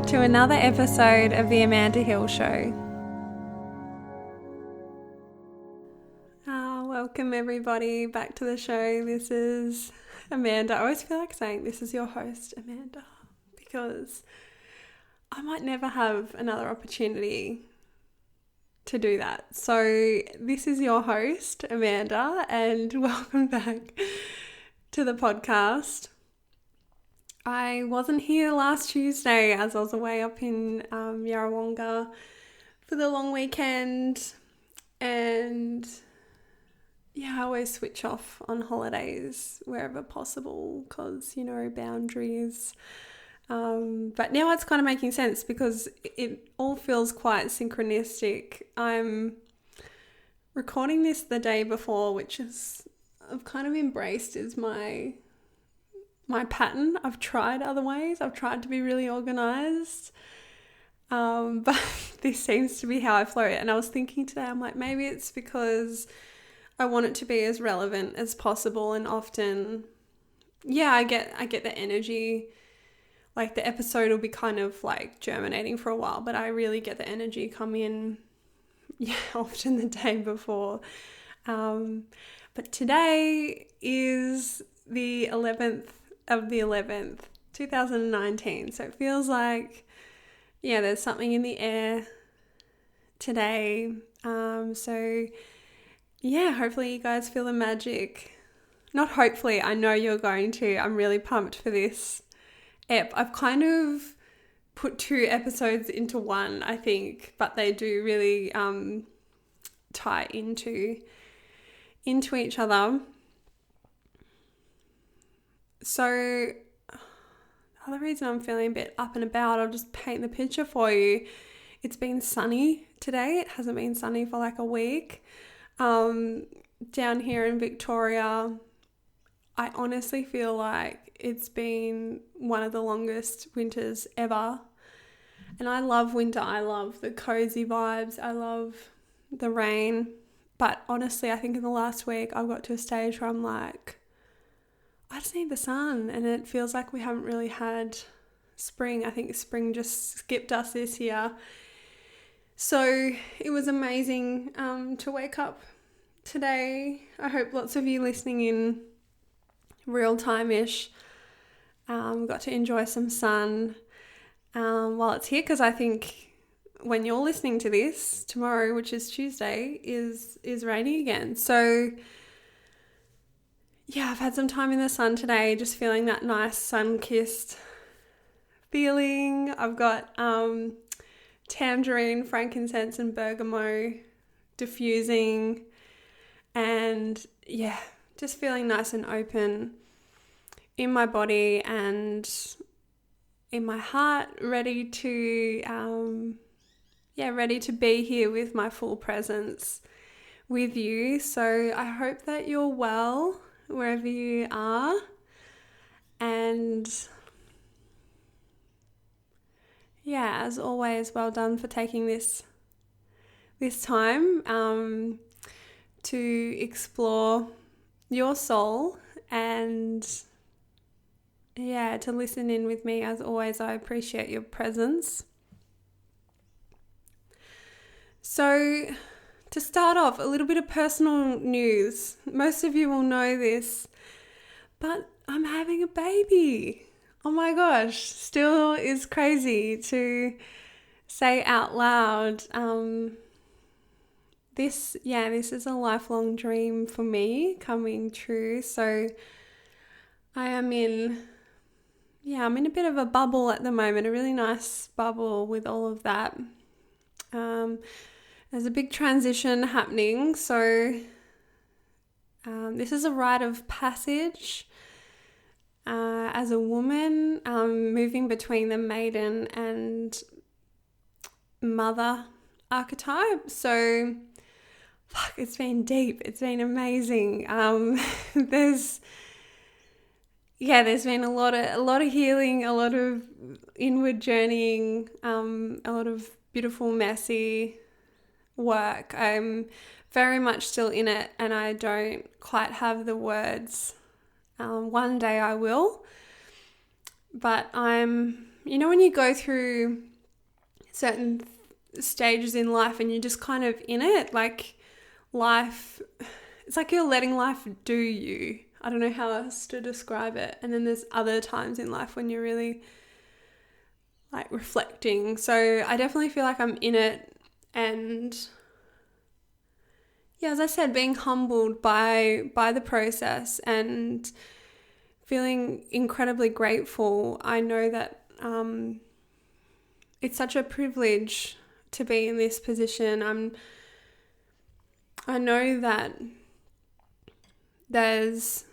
to another episode of The Amanda Hill Show. Welcome everybody back to the show. This is Amanda. I always feel like saying this is your host, Amanda, because I might never have another opportunity to do that. So this is your host, Amanda, and welcome back to the podcast. I wasn't here last Tuesday as I was away up in Yarrawonga for the long weekend, and I always switch off on holidays wherever possible because, boundaries. But now it's kind of making sense because it all feels quite synchronistic. I'm recording this the day before, which is I've kind of embraced as my pattern. I've tried other ways. I've tried to be really organized. But this seems to be how I flow. And I was thinking today, I'm like, maybe it's because I want it to be as relevant as possible. And often, I get the energy. Like the episode will be kind of like germinating for a while, but I really get the energy come in, often the day before. But today is the 11th of the 11th, 2019. So it feels like, there's something in the air today. Hopefully you guys feel the magic. Not hopefully, I know you're going to. I'm really pumped for this ep. I've kind of put 2 episodes into one, I think, but they do really tie into each other. So the other reason I'm feeling a bit up and about, I'll just paint the picture for you. It's been sunny today. It hasn't been sunny for like a week. Down here in Victoria, I honestly feel like it's been one of the longest winters ever. And I love winter. I love the cozy vibes. I love the rain. But honestly, I think in the last week, I've got to a stage where I'm like, I just need the sun. And it feels like we haven't really had spring. I think spring just skipped us this year. So it was amazing to wake up today. I hope lots of you listening in real time-ish got to enjoy some sun while it's here, because I think when you're listening to this tomorrow, which is Tuesday, is raining again. So I've had some time in the sun today, just feeling that nice sun-kissed feeling. I've got tangerine, frankincense and bergamot diffusing, and just feeling nice and open in my body and in my heart, ready to be here with my full presence with you. So I hope that you're well wherever you are, and as always, well done for taking this time to explore your soul and to listen in with me. As always, I appreciate your presence. So to start off, a little bit of personal news. Most of you will know this, but I'm having a baby. Oh my gosh, still is crazy to say out loud. This is a lifelong dream for me coming true. So I am I'm in a bit of a bubble at the moment, a really nice bubble with all of that. There's a big transition happening. So this is a rite of passage as a woman, moving between the maiden and mother archetype. So it's been deep. It's been amazing. There's been a lot of healing, a lot of inward journeying, a lot of beautiful, messy work. I'm very much still in it, and I don't quite have the words. One day I will, but I'm you know, when you go through certain stages in life and you're just kind of in it, like life, it's like you're letting life do you. I don't know how else to describe it. And then there's other times in life when you're really like reflecting. So I definitely feel like I'm in it, and yeah, as I said, being humbled by the process and feeling incredibly grateful. I know that it's such a privilege to be in this position. I know that there's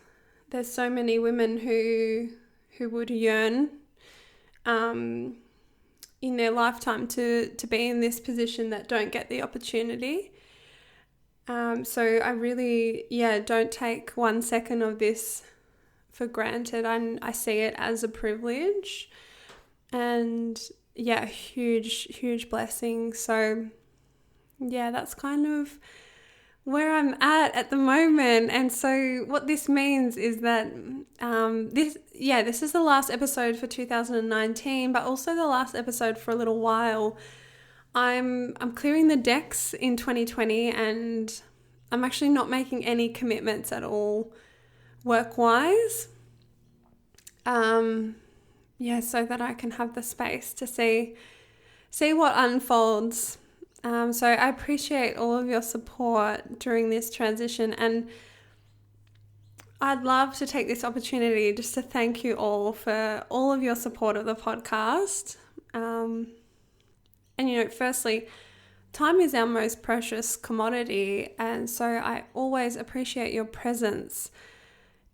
so many women who would yearn in their lifetime to be in this position that don't get the opportunity. So I really, don't take 1 second of this for granted. I see it as a privilege, and huge blessing. So that's kind of where I'm at the moment. And so what this means is that this is the last episode for 2019, but also the last episode for a little while. I'm clearing the decks in 2020, and I'm actually not making any commitments at all work-wise. So that I can have the space to see what unfolds. So I appreciate all of your support during this transition, and I'd love to take this opportunity just to thank you all for all of your support of the podcast. And firstly, time is our most precious commodity, and so I always appreciate your presence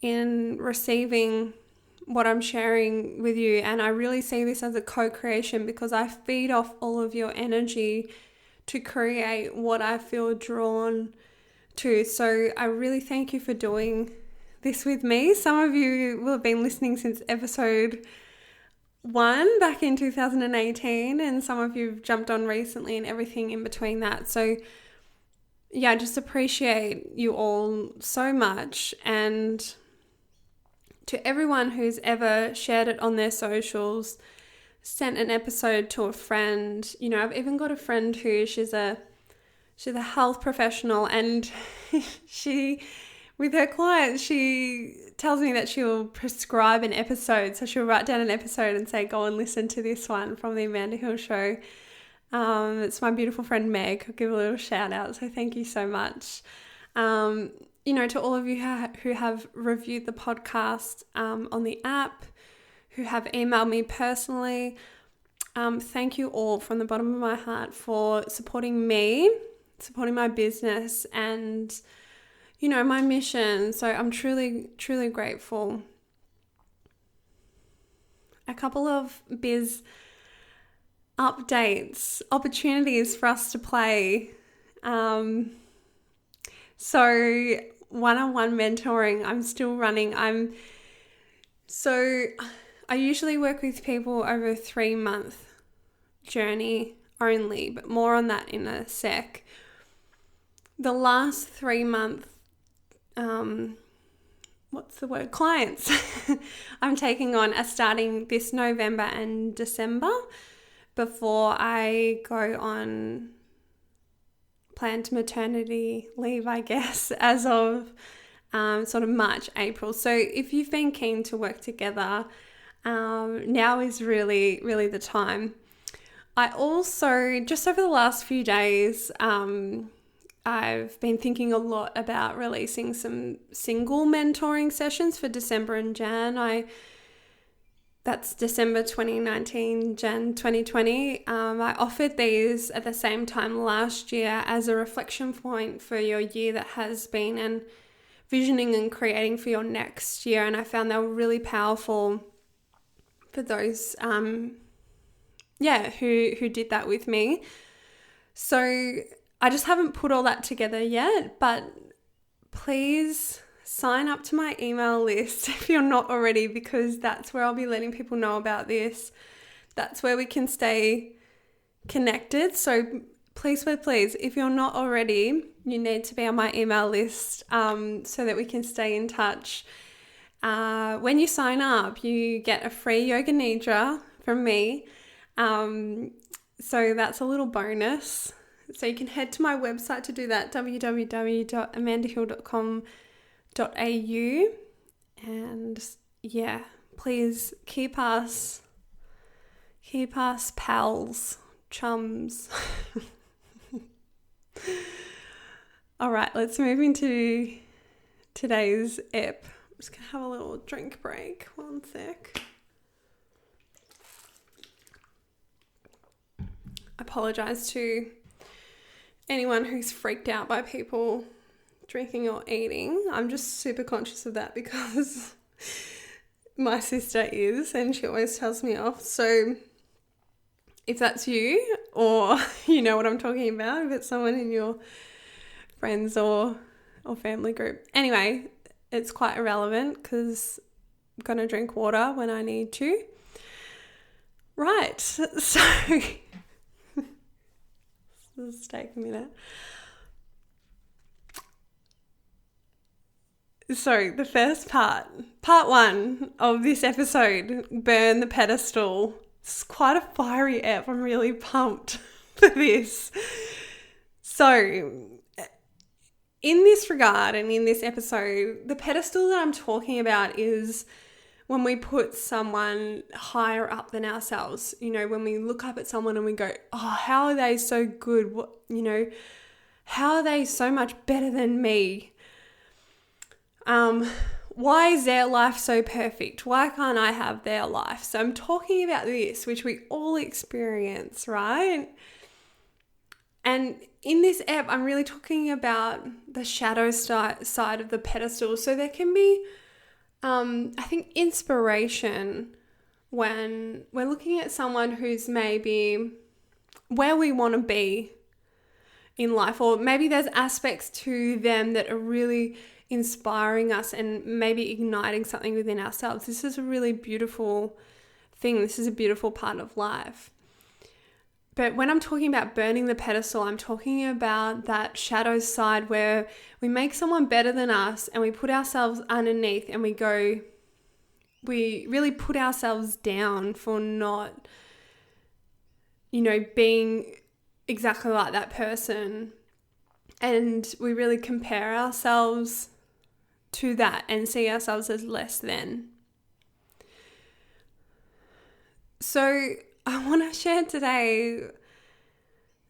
in receiving what I'm sharing with you. And I really see this as a co-creation, because I feed off all of your energy to create what I feel drawn to. So I really thank you for doing this with me. Some of you will have been listening since episode 1 back in 2018, and some of you have jumped on recently and everything in between that. So I just appreciate you all so much. And to everyone who's ever shared it on their socials, sent an episode to a friend. I've even got a friend who she's a health professional, and she, with her clients, she tells me that she'll prescribe an episode. So she'll write down an episode and say, go and listen to this one from the Amanda Hill Show. It's my beautiful friend Meg. I'll give a little shout out. So thank you so much. To all of you who have reviewed the podcast on the app, who have emailed me personally, thank you all from the bottom of my heart for supporting me, supporting my business, and my mission. So I'm truly, truly grateful. A couple of biz updates, opportunities for us to play. So one-on-one mentoring, I'm still running. I usually work with people over a 3-month journey only, but more on that in a sec. The last 3-month, clients I'm taking on are starting this November and December, before I go on planned maternity leave, I guess, as of sort of March, April. So if you've been keen to work together, now is really, really the time. I also, just over the last few days, I've been thinking a lot about releasing some single mentoring sessions for December and Jan. That's December 2019, Jan 2020. I offered these at the same time last year as a reflection point for your year that has been, and visioning and creating for your next year. And I found they were really powerful for those who did that with me. So I just haven't put all that together yet, but please sign up to my email list if you're not already, because that's where I'll be letting people know about this. That's where we can stay connected. So please, if you're not already, you need to be on my email list so that we can stay in touch. When you sign up, you get a free yoga nidra from me. So that's a little bonus. So you can head to my website to do that, www.amandahill.com.au. And yeah, please keep us pals, chums. All right, let's move into today's ep. I'm just going to have a little drink break. One sec. I apologise to anyone who's freaked out by people drinking or eating. I'm just super conscious of that because my sister is, and she always tells me off. So if that's you, or you know what I'm talking about, if it's someone in your friends or family group. Anyway, it's quite irrelevant because I'm going to drink water when I need to. Right, so let's take a minute. So the first part 1 of this episode, Burn the Pedestal. It's quite a fiery ep. I'm really pumped for this. So in this regard and in this episode, the pedestal that I'm talking about is when we put someone higher up than ourselves. You know, when we look up at someone and we go, oh, how are they so good? What, you know, how are they so much better than me? Why is their life so perfect? Why can't I have their life? So I'm talking about this, which we all experience, right? And in this ep, I'm really talking about the shadow side of the pedestal. So there can be, I think, inspiration when we're looking at someone who's maybe where we want to be in life, or maybe there's aspects to them that are really inspiring us and maybe igniting something within ourselves. This is a really beautiful thing. This is a beautiful part of life. But when I'm talking about burning the pedestal, I'm talking about that shadow side where we make someone better than us and we put ourselves underneath and we really put ourselves down for not, you know, being exactly like that person. And we really compare ourselves to that and see ourselves as less than. So I want to share today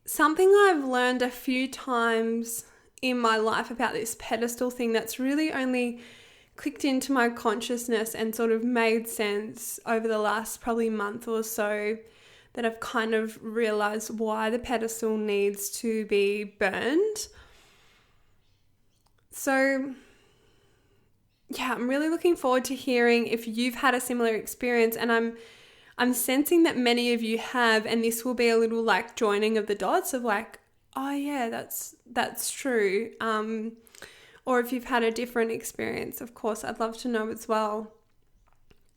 something I've learned a few times in my life about this pedestal thing that's really only clicked into my consciousness and sort of made sense over the last probably month or so, that I've kind of realized why the pedestal needs to be burned. So yeah, I'm really looking forward to hearing if you've had a similar experience, and I'm sensing that many of you have, and this will be a little like joining of the dots of like, oh yeah, that's true. Or if you've had a different experience, of course, I'd love to know as well.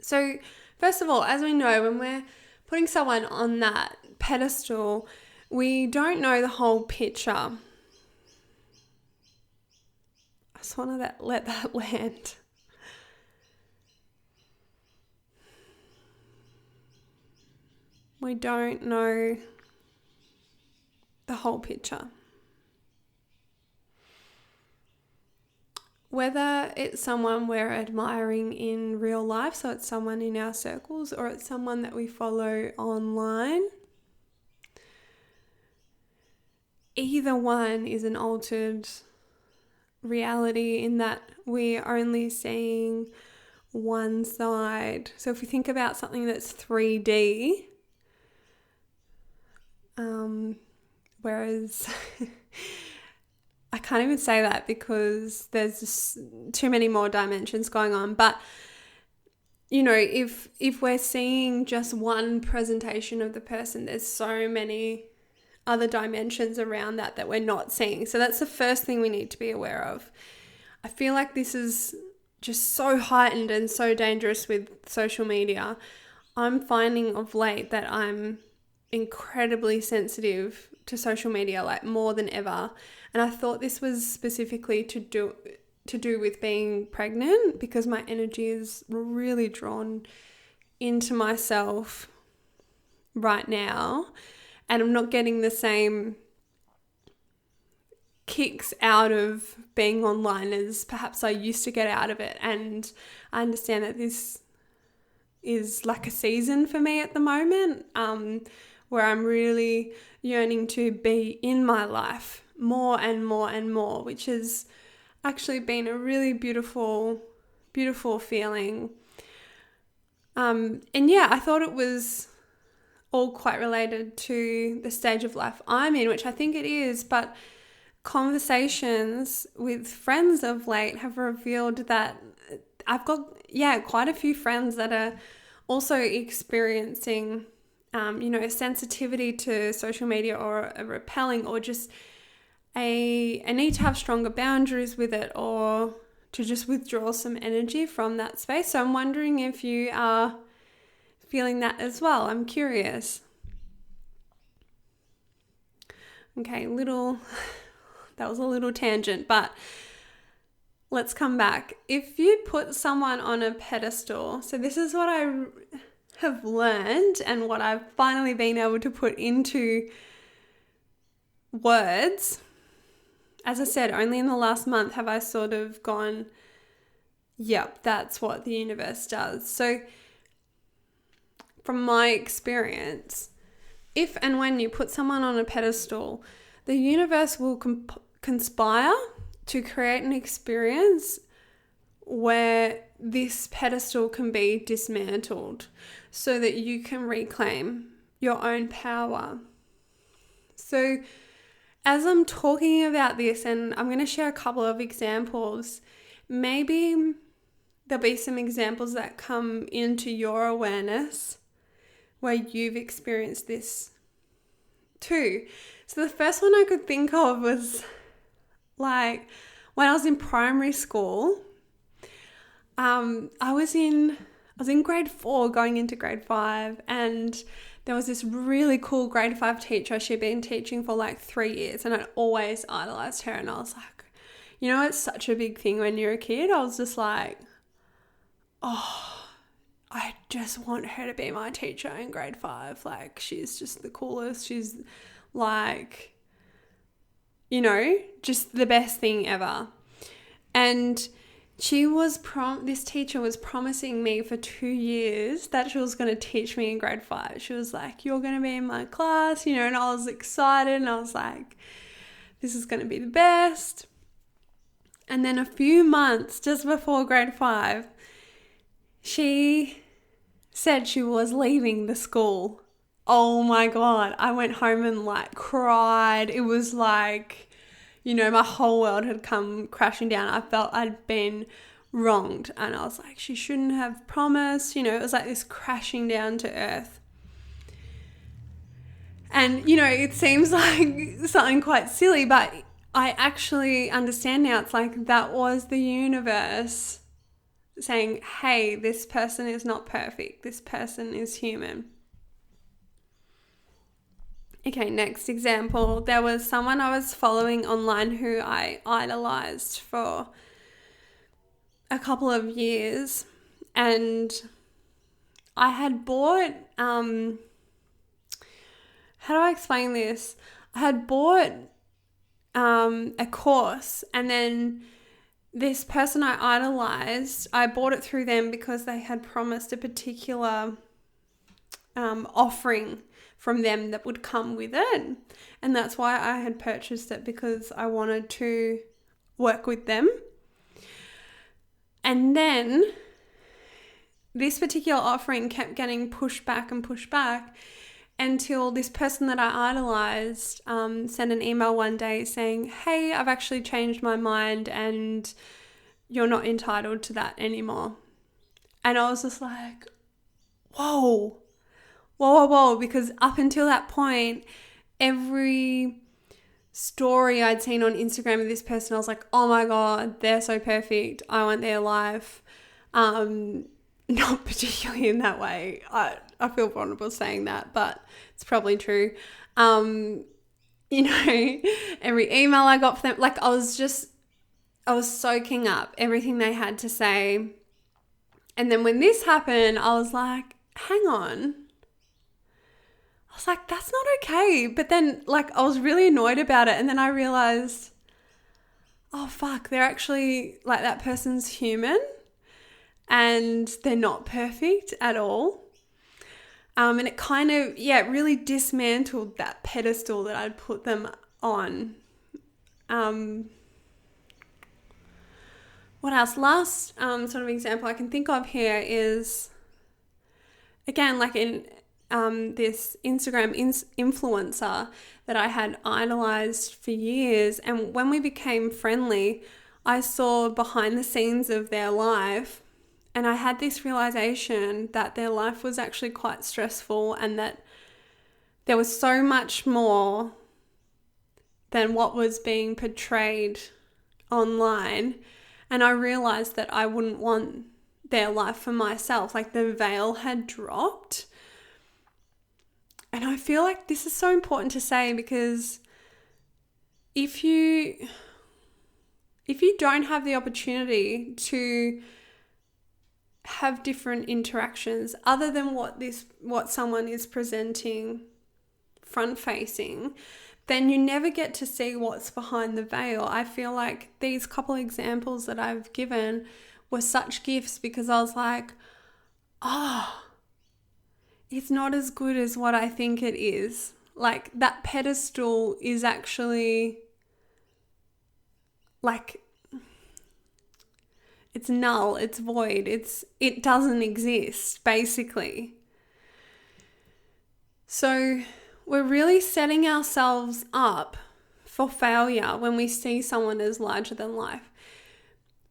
So first of all, as we know, when we're putting someone on that pedestal, we don't know the whole picture. I just want to let that land. We don't know the whole picture. Whether it's someone we're admiring in real life, so it's someone in our circles, or it's someone that we follow online, either one is an altered reality in that we're only seeing one side. So if we think about something that's 3D, whereas I can't even say that because there's just too many more dimensions going on. But, you know, if we're seeing just one presentation of the person, there's so many other dimensions around that we're not seeing. So that's the first thing we need to be aware of. I feel like this is just so heightened and so dangerous with social media. I'm finding of late that I'm incredibly sensitive to social media, like more than ever. And I thought this was specifically to do with being pregnant, because my energy is really drawn into myself right now, and I'm not getting the same kicks out of being online as perhaps I used to get out of it. And I understand that this is like a season for me at the moment, where I'm really yearning to be in my life more and more and more, which has actually been a really beautiful feeling. And yeah, I thought it was all quite related to the stage of life I'm in, which I think it is, but conversations with friends of late have revealed that I've got, quite a few friends that are also experiencing, sensitivity to social media, or a repelling, or just a need to have stronger boundaries with it, or to just withdraw some energy from that space. So I'm wondering if you are feeling that as well. I'm curious. Okay, that was a little tangent, but let's come back. If you put someone on a pedestal, so this is what I have learned and what I've finally been able to put into words. As I said, only in the last month have I sort of gone, yep, that's what the universe does. So from my experience, if and when you put someone on a pedestal, the universe will conspire to create an experience where this pedestal can be dismantled so that you can reclaim your own power. So as I'm talking about this, and I'm going to share a couple of examples, maybe there'll be some examples that come into your awareness where you've experienced this too. So the first one I could think of was like when I was in primary school. I was in grade 4 going into grade 5, and there was this really cool grade 5 teacher. She'd been teaching for like 3 years, and I'd always idolized her. And I was like, it's such a big thing when you're a kid. I was just like, oh, I just want her to be my teacher in grade 5. Like, she's just the coolest. She's like, just the best thing ever. And this teacher was promising me for 2 years that she was going to teach me in grade 5. She was like, you're going to be in my class, and I was excited, and I was like, this is going to be the best. And then a few months just before grade 5, she said she was leaving the school. Oh my God. I went home and like cried. It was like, my whole world had come crashing down. I felt I'd been wronged, and I was like, she shouldn't have promised. It was like this crashing down to earth. And, it seems like something quite silly, but I actually understand now. It's like that was the universe saying, hey, this person is not perfect. This person is human. Okay, next example. There was someone I was following online who I idolized for a couple of years, and I had bought, how do I explain this? I had bought a course, and then this person I idolized, I bought it through them because they had promised a particular offering from them that would come with it. And that's why I had purchased it, because I wanted to work with them. And then this particular offering kept getting pushed back until this person that I idolized sent an email one day saying, hey, I've actually changed my mind and you're not entitled to that anymore. And I was just like, whoa, because up until that point, every story I'd seen on Instagram of this person, I was like, oh my God, they're so perfect. I want their life. Not particularly in that way. I feel vulnerable saying that, but it's probably true. Every email I got from them, like I was soaking up everything they had to say. And then when this happened, I was like, hang on. I was like, that's not okay. But then like I was really annoyed about it. And then I realized, oh fuck, they're actually like, that person's human and they're not perfect at all. And it kind of, it really dismantled that pedestal that I'd put them on. What else? Last sort of example I can think of here is, again, like in this Instagram influencer that I had idolized for years. And when we became friendly, I saw behind the scenes of their life. And I had this realization that their life was actually quite stressful and that there was so much more than what was being portrayed online. And I realized that I wouldn't want their life for myself. Like the veil had dropped. And I feel like this is so important to say, because if you don't have the opportunity to have different interactions other than what someone is presenting front facing, then you never get to see what's behind the veil. I feel like these couple examples that I've given were such gifts, because I was like, it's not as good as what I think it is. Like that pedestal is actually like, it's null, it's void, it doesn't exist, basically. So we're really setting ourselves up for failure when we see someone as larger than life.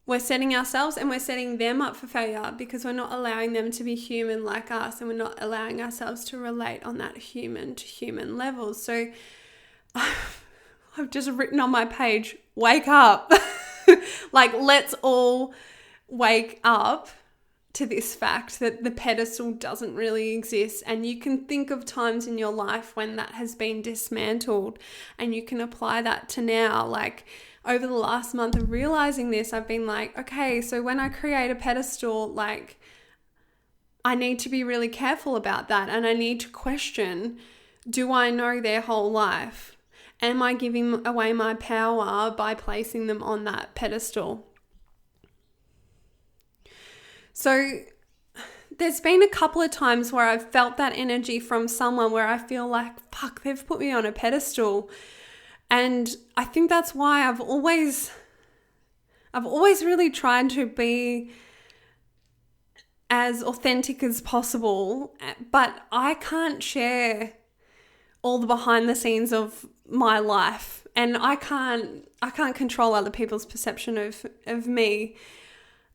We're setting ourselves and we're setting them up for failure because we're not allowing them to be human like us, and we're not allowing ourselves to relate on that human to human level. So I've just written on my page, wake up. Like, let's all wake up to this fact that the pedestal doesn't really exist. And you can think of times in your life when that has been dismantled, and you can apply that to now. Like over the last month of realizing this, I've been like, okay, so when I create a pedestal, like I need to be really careful about that. And I need to question, do I know their whole life? Am I giving away my power by placing them on that pedestal? So there's been a couple of times where I've felt that energy from someone where I feel like, fuck, they've put me on a pedestal. And I think that's why I've always really tried to be as authentic as possible, but I can't share all the behind the scenes of my life, and I can't control other people's perception of me.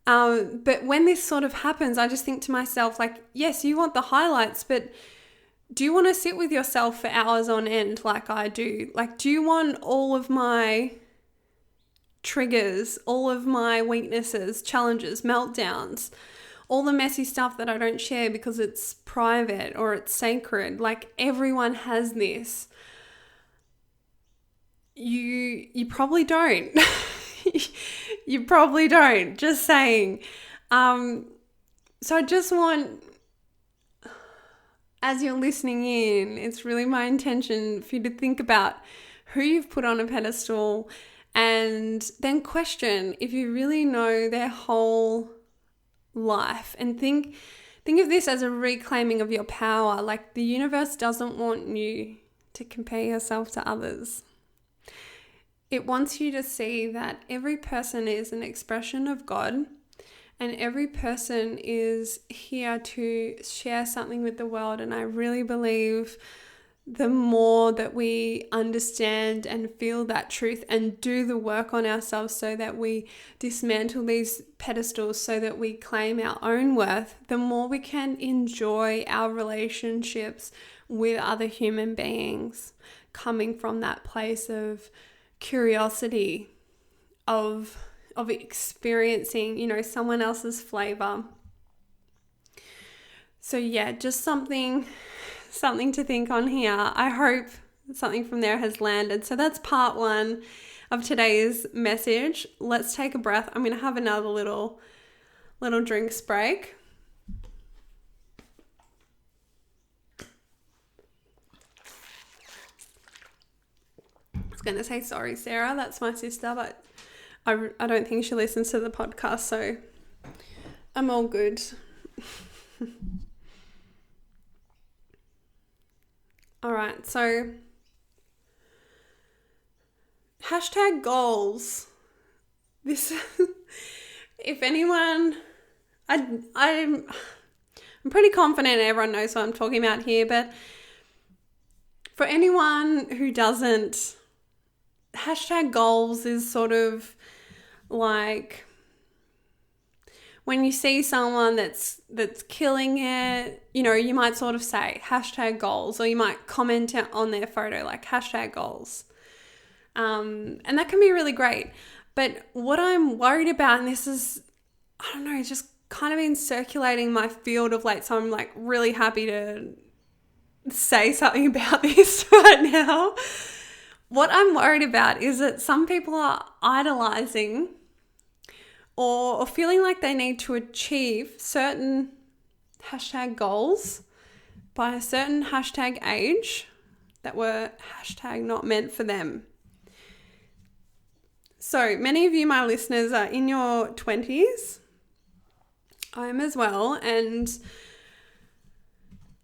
But when this sort of happens, I just think to myself, like, yes, you want the highlights, but do you want to sit with yourself for hours on end like I do? Like, do you want all of my triggers, all of my weaknesses, challenges, meltdowns, all the messy stuff that I don't share because it's private or it's sacred? Like, everyone has this. You probably don't. You probably don't. Just saying. So I just want, as you're listening in, it's really my intention for you to think about who you've put on a pedestal, and then question if you really know their whole life, and think of this as a reclaiming of your power. Like, the universe doesn't want you to compare yourself to others. It wants you to see that every person is an expression of God, and every person is here to share something with the world. And I really believe the more that we understand and feel that truth and do the work on ourselves so that we dismantle these pedestals, so that we claim our own worth, the more we can enjoy our relationships with other human beings, coming from that place of curiosity, of experiencing, someone else's flavor. So yeah, just something to think on here. I hope something from there has landed. So that's part 1 of today's message. Let's take a breath. I'm going to have another little drinks break. going to say sorry, Sarah. That's my sister, but I don't think she listens to the podcast, so I'm all good. All right, so hashtag goals. This, if anyone, I'm pretty confident everyone knows what I'm talking about here, but for anyone who doesn't, hashtag goals is sort of like when you see someone that's killing it, you know, you might sort of say hashtag goals, or you might comment on their photo like hashtag goals. And that can be really great. But what I'm worried about, and this is, I don't know, it's just kind of been circulating my field of late, so I'm like really happy to say something about this right now. What I'm worried about is that some people are idolizing or feeling like they need to achieve certain hashtag goals by a certain hashtag age that were hashtag not meant for them. So many of you, my listeners, are in your 20s. I am as well. And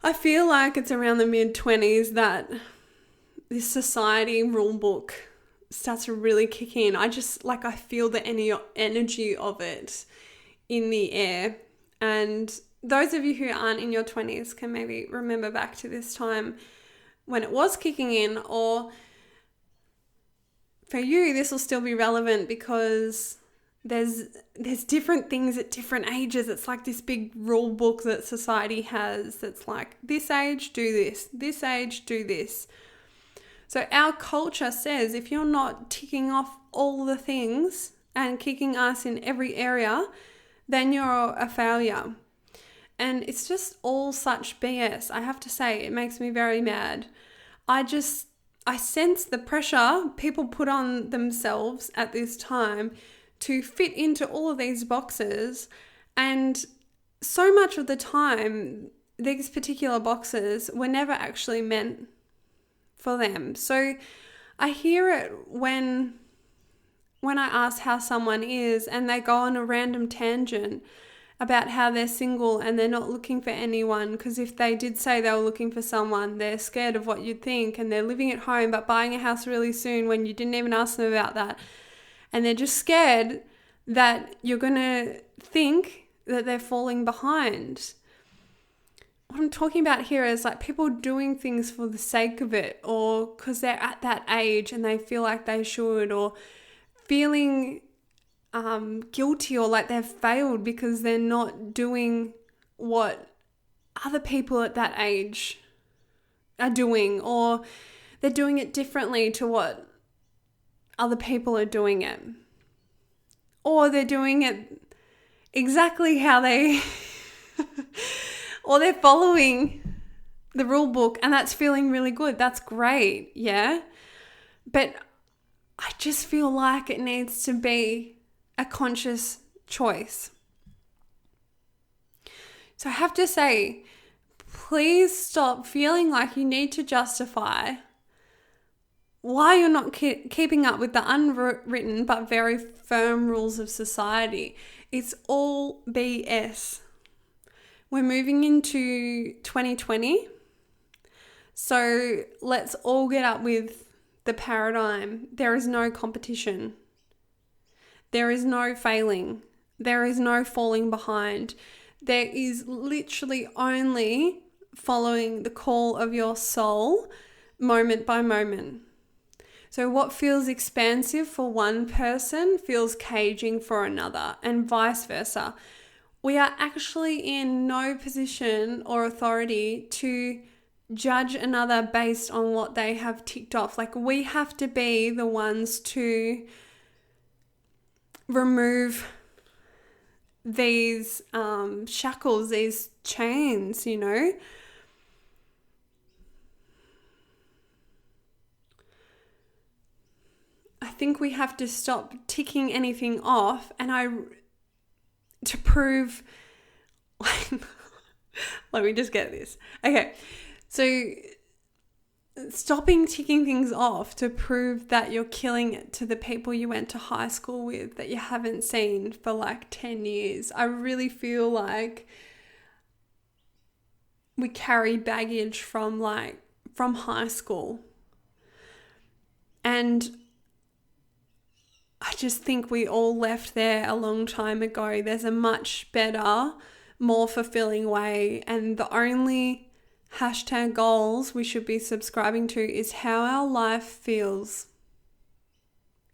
I feel like it's around the mid-20s that this society rule book starts to really kick in. I feel the energy of it in the air. And those of you who aren't in your 20s can maybe remember back to this time when it was kicking in, or for you, this will still be relevant because there's different things at different ages. It's like this big rule book that society has that's like, this age, do this age, do this. So our culture says if you're not ticking off all the things and kicking ass in every area, then you're a failure. And it's just all such BS. I have to say, it makes me very mad. I sense the pressure people put on themselves at this time to fit into all of these boxes. And so much of the time, these particular boxes were never actually meant for them. So I hear it when I ask how someone is and they go on a random tangent about how they're single and they're not looking for anyone, because if they did say they were looking for someone, they're scared of what you'd think, and they're living at home but buying a house really soon when you didn't even ask them about that. And they're just scared that you're going to think that they're falling behind. What I'm talking about here is like people doing things for the sake of it, or because they're at that age and they feel like they should, or feeling guilty or like they've failed because they're not doing what other people at that age are doing, or they're doing it differently to what other people are doing it, or they're doing it exactly how they or they're following the rule book, and that's feeling really good. That's great, yeah? But I just feel like it needs to be a conscious choice. So I have to say, please stop feeling like you need to justify why you're not keeping up with the unwritten but very firm rules of society. It's all BS. We're moving into 2020, so let's all get up with the paradigm. There is no competition. There is no failing. There is no falling behind. There is literally only following the call of your soul moment by moment. So what feels expansive for one person feels caging for another, and vice versa. We are actually in no position or authority to judge another based on what they have ticked off. Like, we have to be the ones to remove these shackles, these chains, you know. I think we have to stop ticking anything off, and to prove, let me just get this. Okay, so stopping ticking things off to prove that you're killing it to the people you went to high school with that you haven't seen for like 10 years. I really feel like we carry baggage from high school. And I just think we all left there a long time ago. There's a much better, more fulfilling way. And the only #goals we should be subscribing to is how our life feels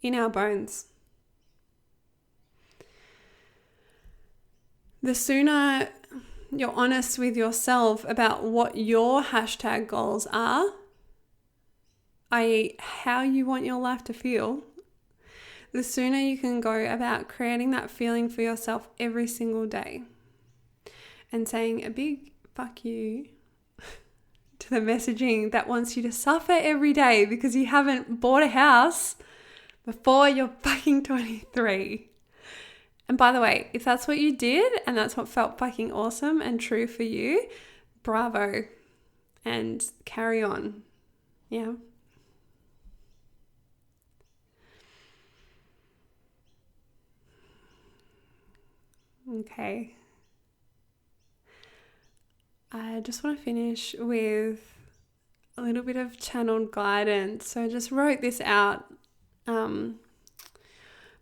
in our bones. The sooner you're honest with yourself about what your #goals are, i.e. how you want your life to feel, the sooner you can go about creating that feeling for yourself every single day and saying a big fuck you to the messaging that wants you to suffer every day because you haven't bought a house before you're fucking 23. And by the way, if that's what you did and that's what felt fucking awesome and true for you, bravo, and carry on. Yeah. Okay. I just want to finish with a little bit of channeled guidance. So I just wrote this out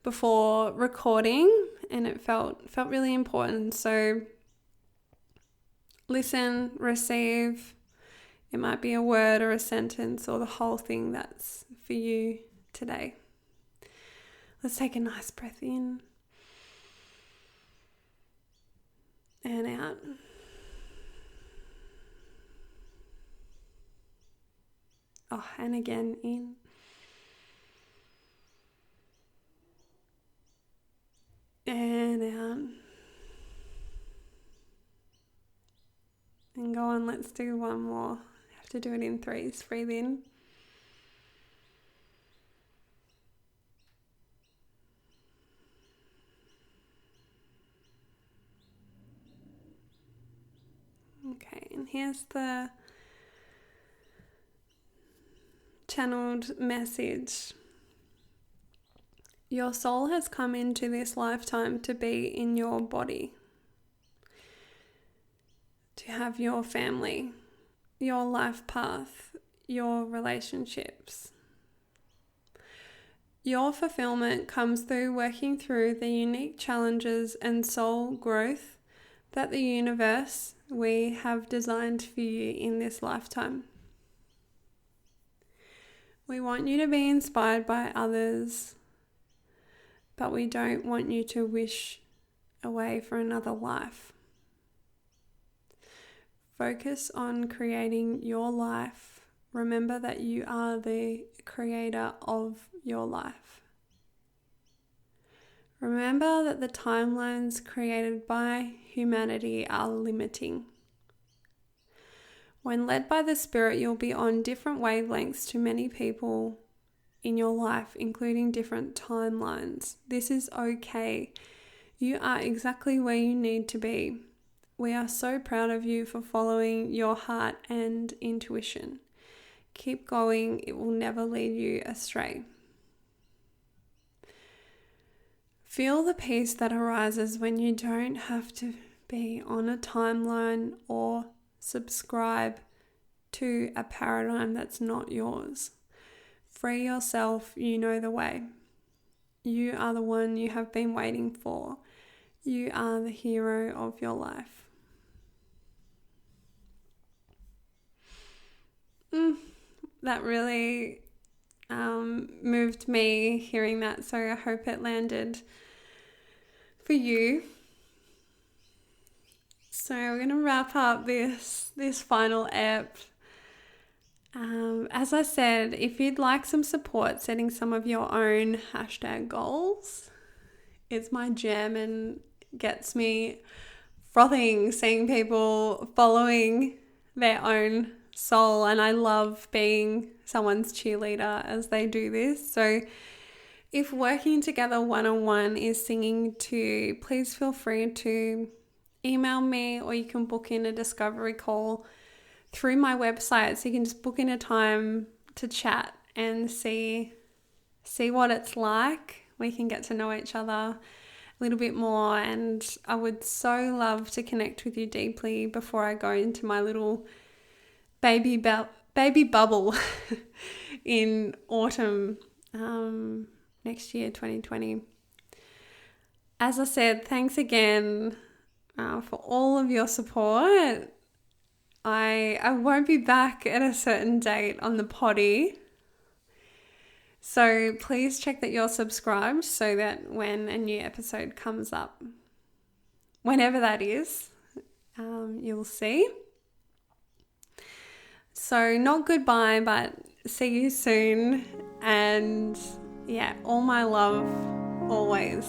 before recording, and it felt really important. So listen, receive. It might be a word or a sentence or the whole thing that's for you today. Let's take a nice breath in and out. Oh, and again, in. And out. And go on, let's do one more. I have to do it in threes. Breathe in. Okay, and here's the channeled message. Your soul has come into this lifetime to be in your body, to have your family, your life path, your relationships. Your fulfillment comes through working through the unique challenges and soul growth that the universe we have designed for you in this lifetime. We want you to be inspired by others, but we don't want you to wish away for another life. Focus on creating your life. Remember that you are the creator of your life. Remember that the timelines created by humanity are limiting. When led by the Spirit, you'll be on different wavelengths to many people in your life, including different timelines. This is okay. You are exactly where you need to be. We are so proud of you for following your heart and intuition. Keep going. It will never lead you astray. Feel the peace that arises when you don't have to be on a timeline or subscribe to a paradigm that's not yours. Free yourself. You know the way. You are the one you have been waiting for. You are the hero of your life. That really moved me hearing that, so I hope it landed for you. So we're going to wrap up this final ep. As I said, if you'd like some support setting some of your own #goals, it's my jam and gets me frothing seeing people following their own soul, and I love being someone's cheerleader as they do this. So if working together one-on-one is singing to you, please feel free to email me, or you can book in a discovery call through my website, so you can just book in a time to chat and see what it's like. We can get to know each other a little bit more, and I would so love to connect with you deeply before I go into my little baby bubble in autumn next year, 2020. As I said, thanks again for all of your support. I won't be back at a certain date on the potty, so please check that you're subscribed so that when a new episode comes up, whenever that is, you'll see. So not goodbye, but see you soon. And yeah, all my love always.